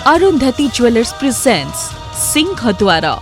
Arundhati jewellers presents सिंहद्वार।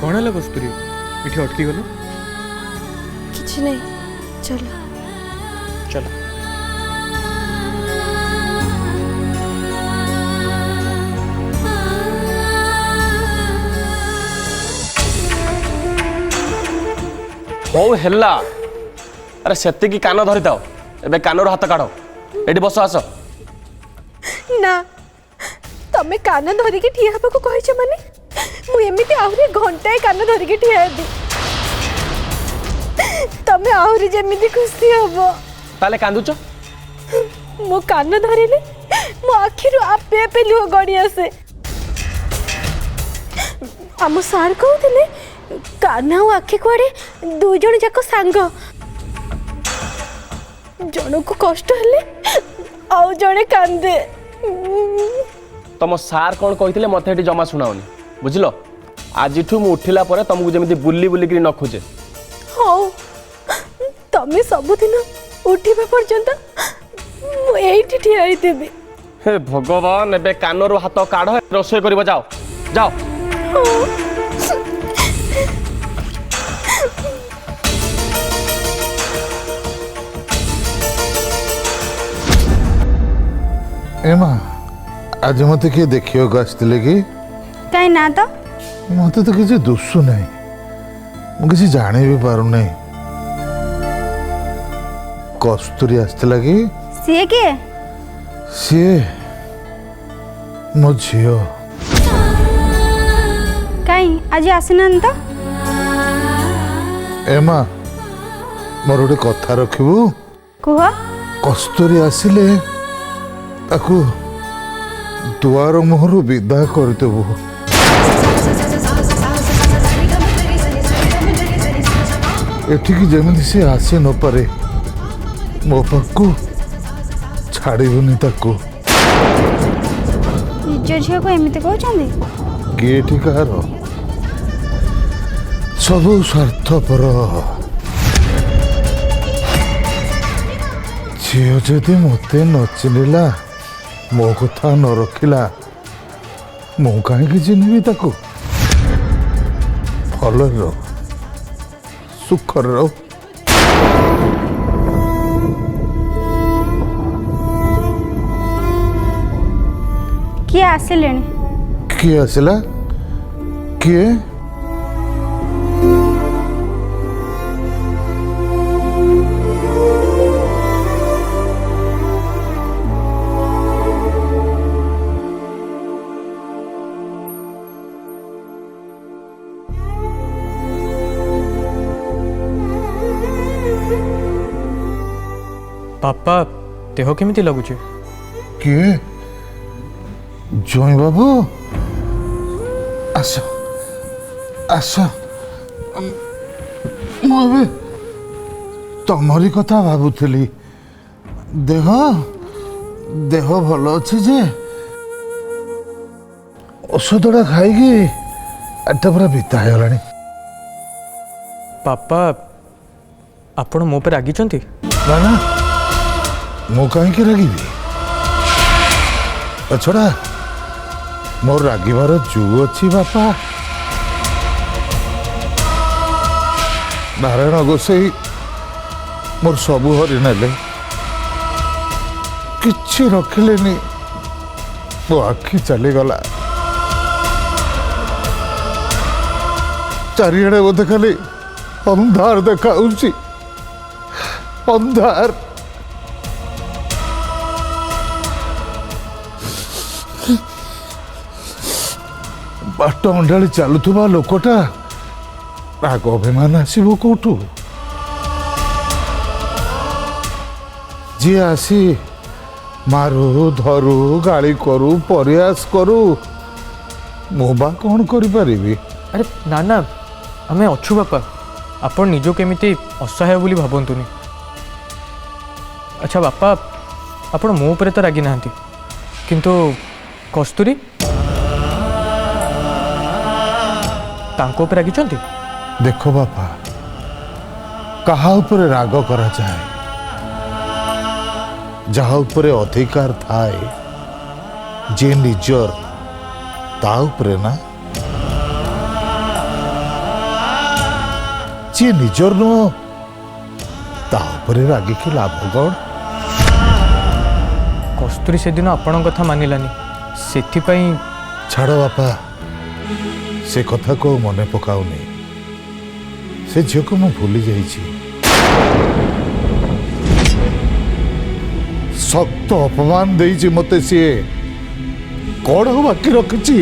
कौन है कस्तूरी इठी अटकी गलु? किछ नहीं, चलो चलो। हो हेला अरे सेति की कान धरी थाओ एबे कानर हाथ काढो एडी बस आस ना तमे कान धरिकी ठिया हेबाकू कहिछ माने मु एमिति आहुरी घंटाए कान धरिकी ठिया हेबी तमे आहुरी जेमिति खुशी हबो ताले कांदुच मो कान धरिले मो आखिरु आपे आपे लुह गड़ी आसे आम सार कहूले कान आ आखि कुआड़े दु जण जाक सांग जण को कष्ट हेले आउ जणे कांदे तम सार कौन कही मत ये जमा शुणाओनी बुझल आज मु उठिला परे तुमको जमी बुली बुलिक न खोजे हाँ तमें सबुदिन उठा पर्यंत मुझे ठिया हे भगवान एबे कानरू हाथ काढ़ रोषे कर जाओ जाओ एमा आज मत किए देखियो आसते कि कहीं ना तो मत तो किसी दुसु नहीं मु किसी जाने भी पारु नहीं कस्तूरी आसला कि सी के सी मो झियो कहीं आज आसना तो एमा मोर गोटे कथा रखिबू कुह कस्तूरी आसिले ताकू दुआर मुहरु विदा करदेबू एठिकी जमी से आसी न पारे मो पाखु छाड़बूनी ताकू निज झील को एमती कहते किए ठिकार सब स्वार्थपर झील जदि मत न चिन्हला मो कथा न रखिला मु कहीं चिन्हबी ताकू भल रहो सुखर रहो किए आसिले किए आसला किए पापा देह केमिति लगुच? किए जोई बाबू आस आस मुझे तमरी कथा भावुली देह देह भल अच्छे जे औषधटा खाई एटा पूरा बिता गला पापा आपण मो पे रागिचंती? ना ना मु कहीं रागिबी छड़ा मोर रागिबार जू अच्छी बापा नारायण गोसाई मोर सबू हरि नेले किछि रखिलेनी मो आखि चलीगला चारिड़े बोधे खाली अंधार देखा अंधार ବାଟ ଅଣ୍ଡାଳି ଚାଲୁଥିବା ଲୋକଟା ରାଗ ଅଭିମାନ ଆସିବ କୋଉଠୁ? ଯିଏ ଆସି ମାରୁ ଧରୁ ଗାଳି କରୁ ପରିହାସ କରୁ ମୁଁ ବା କ'ଣ କରିପାରିବି? ଆରେ ନା ନା ଆମେ ଅଛୁ ବାପା, ଆପଣ ନିଜ କେମିତି ଅସହାୟ ବୋଲି ଭାବନ୍ତୁନି। ଆଚ୍ଛା ବାପା, ଆପଣ ମୋ ଉପରେ ତ ରାଗି ନାହାନ୍ତି, କିନ୍ତୁ କସ୍ତୁରୀ ତାଙ୍କ ଉପରେ ରାଗିଛନ୍ତି? ଦେଖ ବାପା, କାହା ଉପରେ ରାଗ କରାଯାଏ? ଯାହା ଉପରେ ଅଧିକାର ଥାଏ, ଯେ ନିଜର ତା ଉପରେ ନା। ଯିଏ ନିଜର ନୁହଁ ତା ଉପରେ ରାଗିକି ଲାଭ କ'ଣ? କସ୍ତୁରୀ ସେଦିନ ଆପଣଙ୍କ କଥା ମାନିଲାନି, ସେଥିପାଇଁ ଛାଡ଼ ବାପା, ସେ କଥାକୁ ଆଉ ମନେ ପକାଉନି। ସେ ଝିଅକୁ ମୁଁ ଭୁଲି ଯାଇଛି। ଶକ୍ତ ଅପମାନ ଦେଇଛି ମତେ ସିଏ, କ'ଣ ଆଉ ବାକି ରଖିଛି?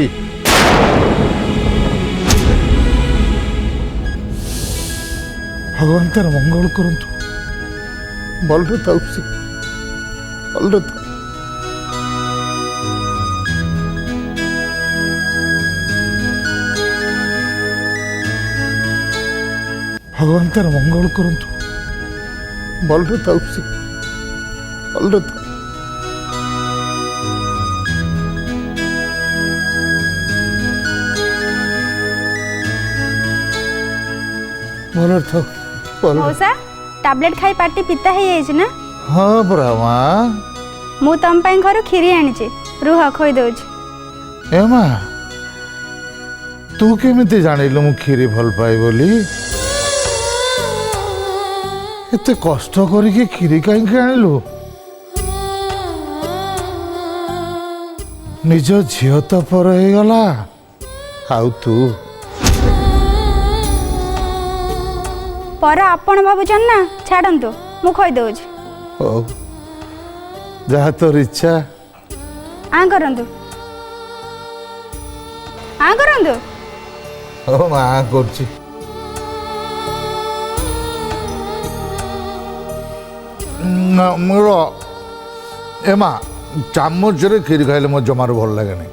ଭଗବାନ ତାର ମଙ୍ଗଳ କରନ୍ତୁ। ଭଲରେ ଥାଉ ସେ, ଭଲରେ ଥାଉ। ଭଗବାନ ତାର ମଙ୍ଗଳ କରନ୍ତୁ। ଭଲରେ ଥାଉ ସେ, ଭଲରେ ଥାଉ। ଭଲରେ ଥାଉ, ଭଲରେ। ମଉସା ଟାବଲେଟ୍ ଖାଇ ପାଟି ପିତା ହେଇଯାଇଛି ନା? ହଁ ପରା ମା। ମୁଁ ତମ ପାଇଁ ଘରୁ କ୍ଷୀରି ଆଣିଛି, ରୁହ ଖୋଇ ଦଉଛି। ଏ ମା, ତୁ କେମିତି ଜାଣିଲୁ ମୁଁ କ୍ଷୀରି ଭଲ ପାଏ ବୋଲି? ଏତେ କଷ୍ଟ କରିକି କ୍ଷୀରି କାହିଁକି ଆଣିଲୁ? ନିଜ ଝିଅ ତ ପର ହେଇଗଲା, ଆଉ ତୁ? ପର ଆପଣ ଭାବୁଛନ୍ତି ନା, ଛାଡ଼ନ୍ତୁ ମୁଁ ଖୋଇ ଦଉଛି। ହଉ, ଯାହା ତୋର ଇଚ୍ଛା। କରନ୍ତୁ କରନ୍ତୁ। ହଉ ମା କରୁଛି। ମୋର ଏ ମା, ଚାମଚରେ କ୍ଷୀରି ଖାଇଲେ ମୋ ଜମାରୁ ଭଲ ଲାଗେନି।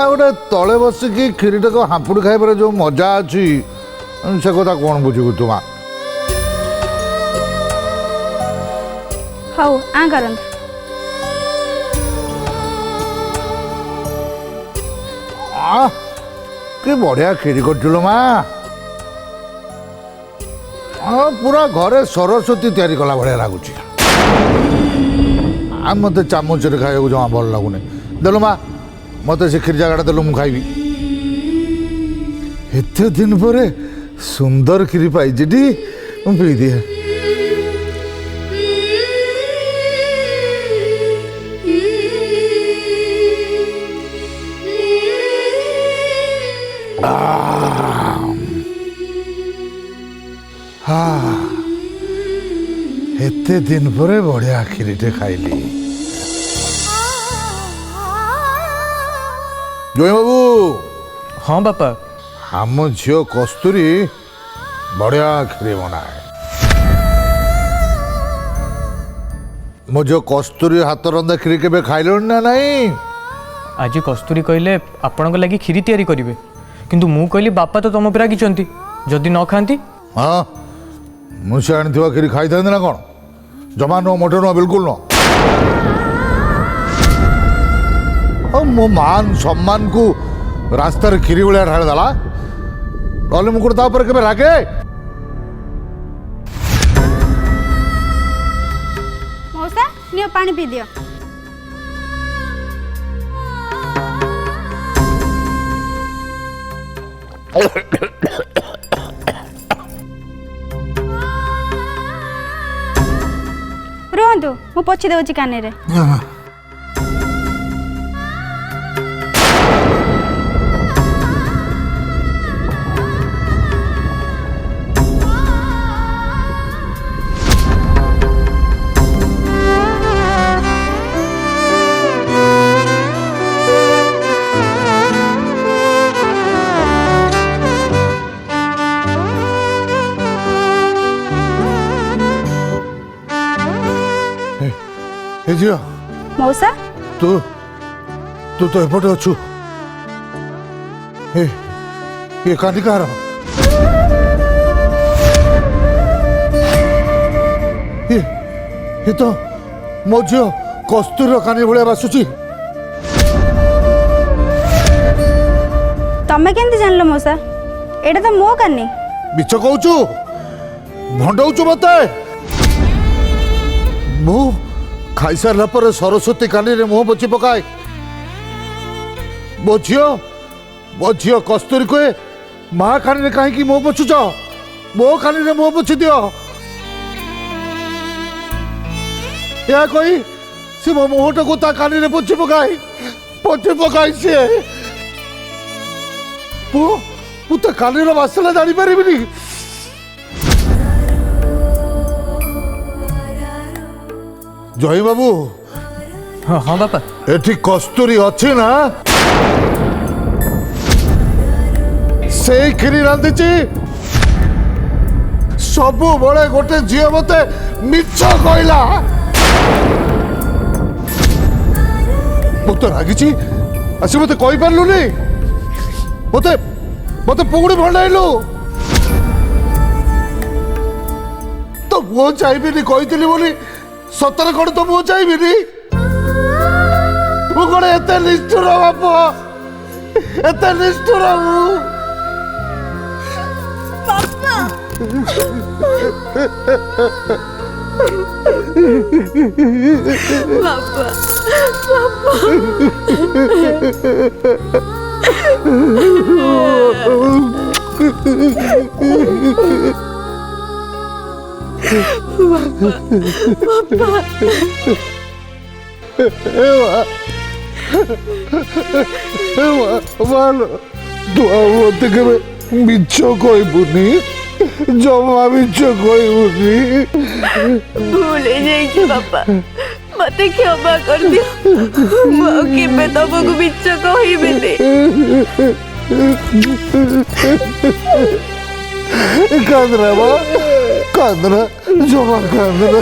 ଆଉ ଗୋଟେ ତଳେ ବସିକି କ୍ଷୀରିଟାକୁ ହାମ୍ପୁଡ଼ି ଖାଇବାରେ ଯୋଉ ମଜା ଅଛି, ସେ କଥା କ'ଣ ବୁଝିବୁ ତୁ ମା? ହଉ କରନ୍ତୁ। କି ବଢ଼ିଆ କ୍ଷୀରି କରିଥିଲୁ ମା। ପୁରା ଘରେ ସରସ୍ୱତୀ ତିଆରି କଲା ଭଳିଆ ଲାଗୁଛି। ଆଉ ମୋତେ ଚାମଚରେ ଖାଇବାକୁ ଜମା ଭଲ ଲାଗୁନି। ଦେଲୁ ମା, ମୋତେ ସେ କ୍ଷୀରି ଜାଗାଟା ଦେଲୁ, ମୁଁ ଖାଇବି। ଏତେ ଦିନ ପରେ ସୁନ୍ଦର କ୍ଷୀରି ପାଇଛି ଟି, ମୁଁ ପିଇଦିଏ। ଏତେ ଦିନ ପରେ ବଢ଼ିଆ କ୍ଷୀରିଟେ ଖାଇଲି। ଜୟ ବାବୁ। ହଁ ବାପା। ଆମ ଝିଅ କସ୍ତୁରୀ ବଢ଼ିଆ କ୍ଷୀରି ବନାଏ। ମୋ ଝିଅ କସ୍ତୁରୀ ହାତ ରନ୍ଧା କ୍ଷୀରି କେବେ ଖାଇଲଣି ନା ନାହିଁ? ଆଜି କସ୍ତୁରୀ କହିଲେ ଆପଣଙ୍କ ଲାଗି କ୍ଷୀରି ତିଆରି କରିବେ, କିନ୍ତୁ ମୁଁ କହିଲି ବାପା ତ ତମ ଉପରେ ରାଗିଛନ୍ତି, ଯଦି ନ ଖାଆନ୍ତି? ହଁ, ମୁଁ ସେ ଆଣିଥିବା କ୍ଷୀରି ଖାଇଥାନ୍ତି ନା କ'ଣ? ଜମା ନୁହଁ, ମୋଟେ ନୁହଁ, ବିଲକୁଲ ନୁହଁ। ଆଉ ମୋ ମାନ ସମ୍ମାନକୁ ରାସ୍ତାରେ କ୍ଷୀରି ଭଳିଆ ଢାଳି ଦେଲା, ନହେଲେ ମୁଁ ତା ଉପରେ କେବେ ରାଗେ? ମଉସା ନିଅ ପାଣି ପିଇ ଦିଅ। ରୁହନ୍ତୁ, ମୁଁ ପୋଛି ଦେଉଛି କାନରେ। ଏ ଝିଅ मौसा ତୁ ତୁ ତ ଏପଟେ ଅଛୁ ଏ କାନ୍ଦି କାହାର ଏ ତ ମୋ ଝିଅ କସ୍ତୁରୀର କାନି ଭଳିଆ ବାସୁଛି तमे केमती जानलो मौसा एटा तो मो कानी ମିଛ କହୁଛୁ ଭଣ୍ଡଉଛୁ ମତେ ମୁଁ ଖାଇସାରିଲା ପରେ ସରସ୍ୱତୀ କାନିରେ ମୁହଁ ପୋଛି ପକାଏ ମୋ ଝିଅ କସ୍ତୁରୀ କୁହେ ମା କାନିରେ କାହିଁକି ମୁହଁ ପୋଛୁଛ ମୋ କାନିରେ ମୁହଁ ପୋଛି ଦିଅ ଏହା କହି ସେ ମୋ ମୁହଁଟାକୁ ତା କାନିରେ ପୋଛି ପକାଏ ସିଏ ମୁଁ ତା କାନିର ବାସନା ଜାଣିପାରିବିନି ଜୟ ବାବୁ ହଁ ହଁ ବାପା ଏଠି କସ୍ତୁରୀ ଅଛି ନା ସେଇ କ୍ଷୀରି ରାନ୍ଧିଛି ସବୁବେଳେ ଗୋଟେ ଝିଅ ମତେ ମିଛ କହିଲା ମୁଁ ତ ରାଗିଛି ଆସି ମତେ କହିପାରିଲୁନି ମତେ ପୁଣି ଭଣ୍ଡାଇଲୁ ତ ମୁଁ ଚାହିଁବିନି କହିଥିଲି ବୋଲି ସତରେ କଣ ତ ମୁଁ ଚାହିଁବିନି ମୁଁ କଣ ଏତେ ନିଷ୍ଠୁର ବାପ ଏତେ ନିଷ୍ଠୁର ମୁଁ ତୁ ଆଉ ମତେ କେବେ ମିଛ କହିବୁନି ଜମା ମିଛ କହିବୁନି भूल जाइए बापा मते क्षमा कर दियो मो केबे तमको मिछ कहिबेनी कांदरा बा कांदरा जमा कांदरा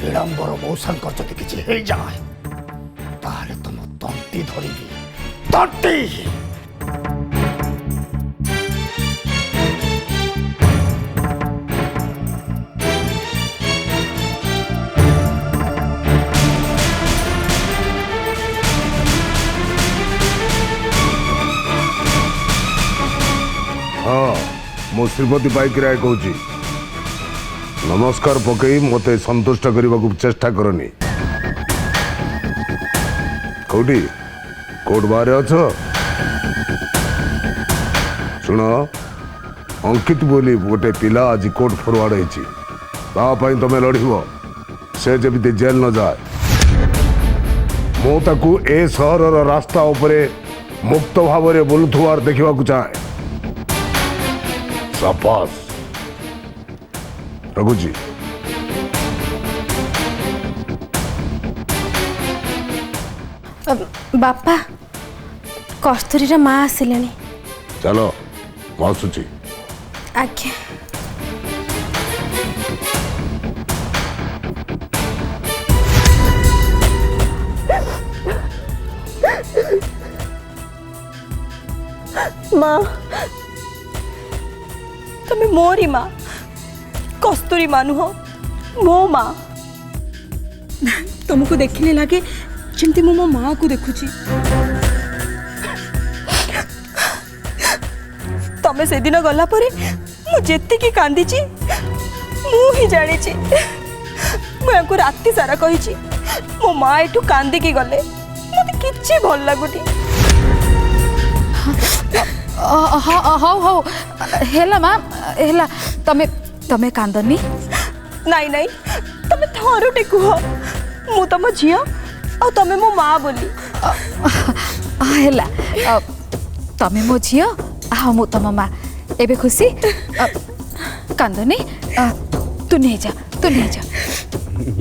विलंबर मौसांकर जदि किछि हे जाए तारे तुम तंटी धरिबी तंटी हाँ मु श्रीमती बाइक राय कहूँ नमस्कार पकई मते संतुष्ट करने को चेष्टा करनी कौटी कोर्ट बाहर अछ सुन अंकित बोली गोटे पिला आज कोर्ट फरवर्ड होती तमें लड़ब से जमी जेल न जाए मु ताकू ए सहर रास्ता उपरे मुक्त भाव में बुलुथुआर देखा चाहे शाबाश रघुजी बापा कस्तूरी माँ आसिले चलो आसुची आज्ञा माँ तमें मोरी माँ कस्तूरी माँ नुह मो माँ तुमको देखने लगे जमती मो माँ को देखुची तमें से दिन गला परे मु जेतिकी कांदीची मु ही जानी मुझे राति सारा कही मो माँ एठू कांदिकी गले मत किछि भल लागुनी हौ हौ हेला माँ हेला तमे तमे कांदनी नाई नाई तमें थरुटे कुह मु तुम झी आ तमें मो माँ बोली हेला तमे मो झी आ मु तम माँ एबे खुशी कांदनी तू नहीं जा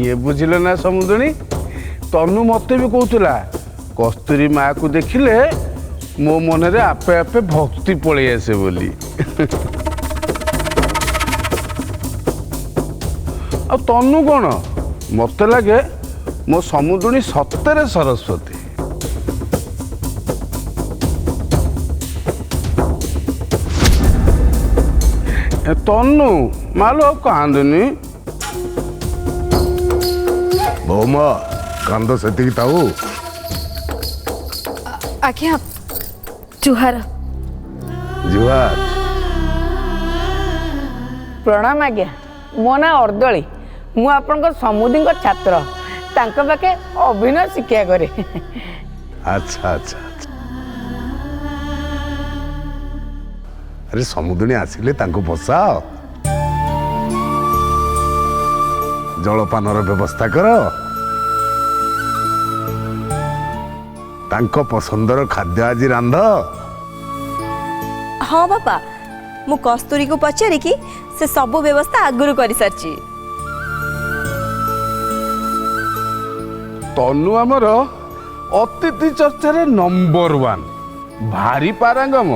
ये बुझिल ना समुद्रणी तनु मत भी कहला कस्तूरी माँ को देखिले ମୋ ମନରେ ଆପେ ଆପେ ଭକ୍ତି ପଳେଇ ଆସେ ବୋଲି। ଆଉ ତନୁ କ'ଣ ମତେ ଲାଗେ ମୋ ସମୁଦୁଣୀ ସତରେ ସରସ୍ୱତୀ। ତନୁ ମାଲୋ ଆଉ କାନ୍ଦନି। ବୋଉମା କାନ୍ଦ ସେତିକି ଥାଉ। ଆଜ୍ଞା ଜୁହାର। ଜୁହାର। प्रणाम आज्ञा। मो ना अर्दली। मु आपनकर समुदीଙ୍କ छात्र। तांको पाखे अभिनय शिक्षा करे। अच्छा अच्छा अच्छा। अरे समुद्री आसिले तांको बसाओ, जलपानर व्यवस्था कर, तांको पसंदर खाद्य आज रांध। हाँ बापा, मु कस्तूरी को पचारि कि से सब व्यवस्था आगुरु कर सारची। तनु आमर अतिथि चर्चा नंबर 1 भारी पारंगम।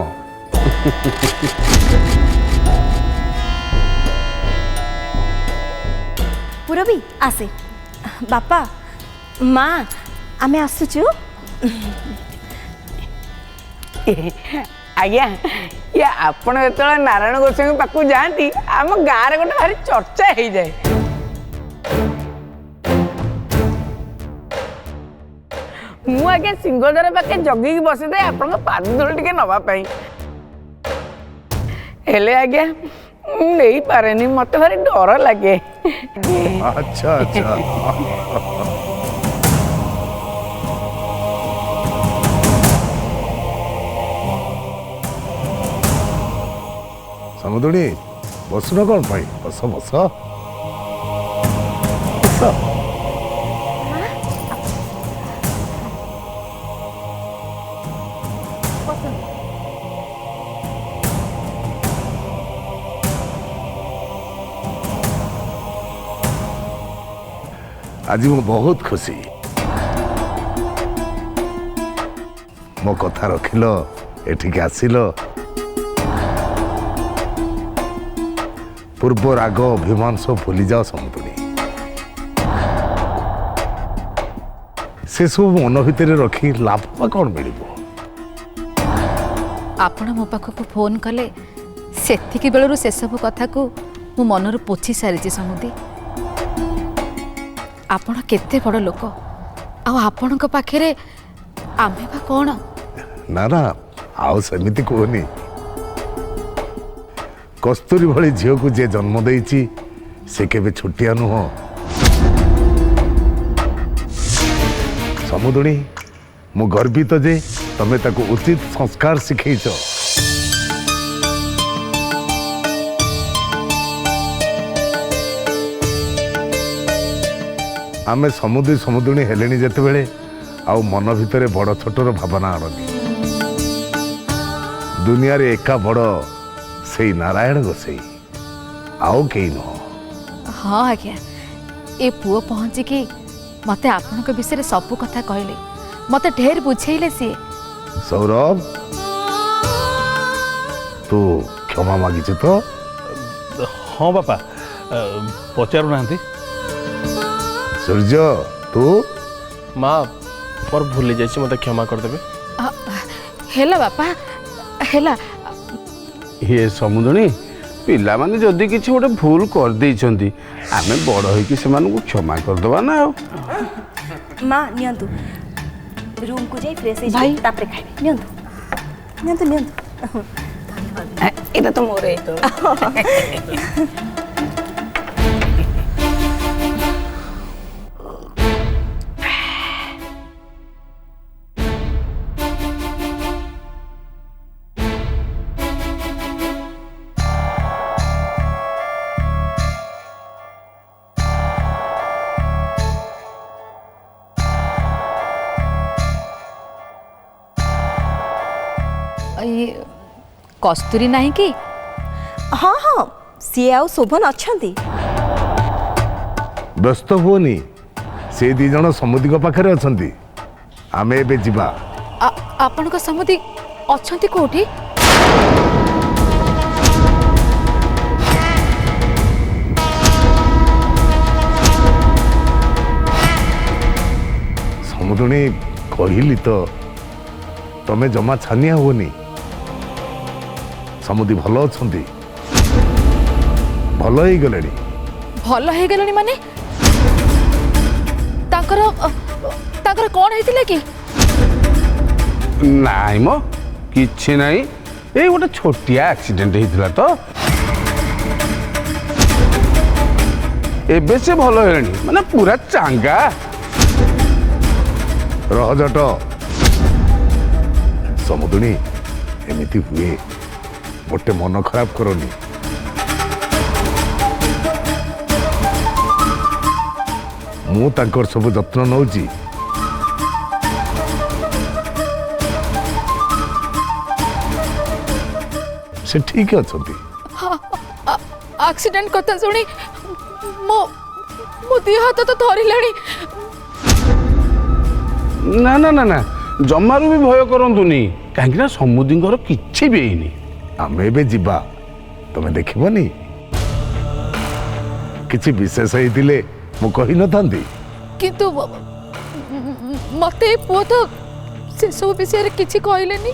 पुरबी आसे बापा माँ आमे आसुचु। आज्ञा ये आपण जो नारायण गोसाई पाखु जाती आम गाँव गोटे भारी चर्चा हो जाए। मु आज्ञा सिंहद्वार पाखे जगिकी बसी थाए आपण पाद धूल टे नापी। हेले आज्ञा नहीं पारे मत भारी डर लगे। अच्छा अच्छा। समुद्री बसुन कौन पाई? बस बस बस। आज मु बहुत खुशी मो कथा रखिल एठिक आसिल। पूर्व राग अभिमान सब भूली जाओ समुद्री। से सब मन भितर रखी लाभ कौन मिल? आपण मो पाखक फोन कले सेतिकी बेलू से सब कथा को मु मनर पोछि सारी समुदी। आपण केते बड़ लोक आपण पाखे आमे बा कौन? ना ना आओ सेमिति कहनी। कस्तूरी भली झील को जे जन्म देइछि से केबे छुट्टिया नुह। समुद्री मु गर्वित जे तमे ताको उचित संस्कार सिखैछ। आमे समुद्री समुद्री हेलेनी जेते बेले आउ मन भितरे बड़ छोटर भावना आननी। दुनिया रे एका बड़ से नारायण गोसाई आओ कई नुह। हाँ आज्ञा ए पुओ पहुँचिकी मते आपण विषय सब कथा कहले मते ढेर बुझेले सी। सौरभ तू क्षमा मागिच तो? हाँ बापा पचारू ना। सूर्य तू? माँ मोर भूली जाइए मत क्षमा करदेवे। हेला बापा हेला। ये समुद्री पिला माने जदि किछि गोटे भूल कर देइछंती आमे बड़ होइकी सेमानकु क्षमा करदबा ना। माँ नियंतु रूम को जाई फ्रेश भाई तापरे खाइबे। नियंतु नियंतु नियंतु। एटा तो मोरे तो। ये कस्तूरी नहीं कि? हाँ हाँ सी आउ शोभन अच्छंती। व्यस्त हुओनी से दी जन समुद्री पाखे अच्छा। आमे एबे जिबा। आपण को समुदी ଅଛନ୍ତି କୋଉଠି? ସମୁଦୁଣୀ କହିଲି ତ ତମେ ଜମା ଛାନିଆ ହୁଅନି। ସମୁଦି ଭଲ ଅଛନ୍ତି, ଭଲ ହେଇଗଲେଣି। ଭଲ ହେଇଗଲେଣି ମାନେ ତାଙ୍କର ତାଙ୍କର କ'ଣ ହେଇଥିଲା କି? ନାଇଁ ମ କିଛି ନାହିଁ, ଏଇ ଗୋଟେ ଛୋଟିଆ ଆକ୍ସିଡେଣ୍ଟ ହେଇଥିଲା ତ। ଏବେ ସେ ଭଲ ହେଲେଣି, ମାନେ ପୁରା ଚାଙ୍ଗା। ରହ ଜଟ। ସମୁଦୁଣୀ ଏମିତି ହୁଏ, ଗୋଟେ ମନ ଖରାପ କରନି। ମୁଁ ତାଙ୍କର ସବୁ ଯତ୍ନ ନେଉଛି। ସେ ଠିକ ଅଛନ୍ତି। ଆକ୍ସିଡେଣ୍ଟ କଥା ଶୁଣି ମୋ ଦେହ ହାତ ତ ଥରିଲାଣି। ନା ନା ନା ନା, ଜମାରୁ ବି ଭୟ କରନ୍ତୁନି, କାହିଁକି ନା ସମୁଦିଙ୍କର କିଛି ବି ହେଇନି। ଆମେ ଏବେ ଯିବା, ତମେ ଦେଖିବନି? କିଛି ବିଶେଷ ହେଇଥିଲେ ମୁଁ କହିନଥାନ୍ତି। କିନ୍ତୁ ମତେ ପୁଅ ତ ସେସବୁ ବିଷୟରେ କିଛି କହିଲେନି।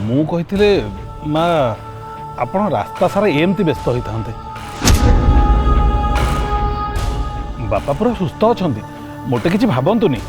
ମୁଁ କହିଥିଲେ ମା ଆପଣ ରାସ୍ତା ସାରା ଏମିତି ବ୍ୟସ୍ତ ହୋଇଥାନ୍ତେ। ବାପା ପୁରା ସୁସ୍ଥ ଅଛନ୍ତି, ମୋଟେ କିଛି ଭାବନ୍ତୁନି।